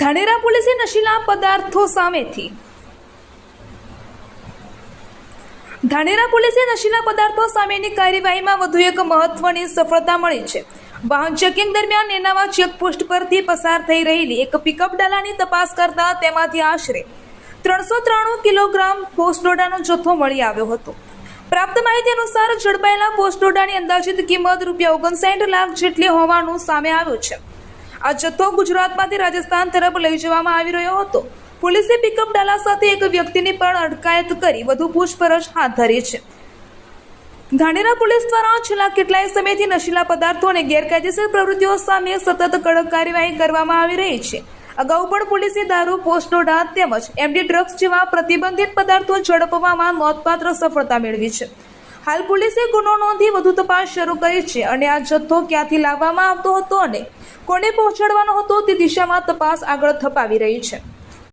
ધાનેરા પોલીસે નશીલા પદાર્થો સામેથી ધાનેરા પોલીસે નશીલા પદાર્થો સામેની કાર્યવાહીમાં વધુ એક મહત્વની સફળતા મળી છે। વાહન ચેકિંગ દરમિયાન નેનાવા ચેકપોસ્ટ પરથી પસાર થઈ રહેલી એક પિકઅપ ડાલાની તપાસ કરતા તેમાંથી આશરે 393 કિલોગ્રામ પોસ્ટડોડાનો જથ્થો મળી આવ્યો હતો। પ્રાપ્ત માહિતી અનુસાર ઝડપાયેલા પોસ્ટડોડાની અંદાજિત કિંમત ₹59 લાખ જેટલી હોવાનું સામે આવ્યું છે। આ જથ્થો ગુજરાતમાંથી રાજસ્થાન તરફ લઈ જવામાં આવી રહ્યો હતો। પોલીસે પિકઅપ ડાલા સાથે એક વ્યક્તિની પણ અટકાયત કરી વધુ પૂછપરછ હાથ ધરી છે। ધાનેરા પોલીસ દ્વારા છેલ્લા કેટલાય સમયથી નશીલા પદાર્થો અને ગેરકાયદેસર પ્રવૃત્તિઓ સામે સતત કડક કાર્યવાહી કરવામાં આવી રહી છે। અગાઉ પણ પોલીસે દારૂ, પોસ્ટડોડા તેમજ એમડી ડ્રગ્સ જેવા પ્રતિબંધિત પદાર્થો ઝડપવામાં નોંધપાત્ર સફળતા મેળવી છે। હાલ પોલીસે ગુનો નોંધી વધુ તપાસ શરૂ કરી છે અને આ જથ્થો ક્યાંથી લાવવામાં આવતો હતો અને કોને પહોંચાડવાનો હતો તે દિશામાં તપાસ આગળ ધપાવી રહી છે।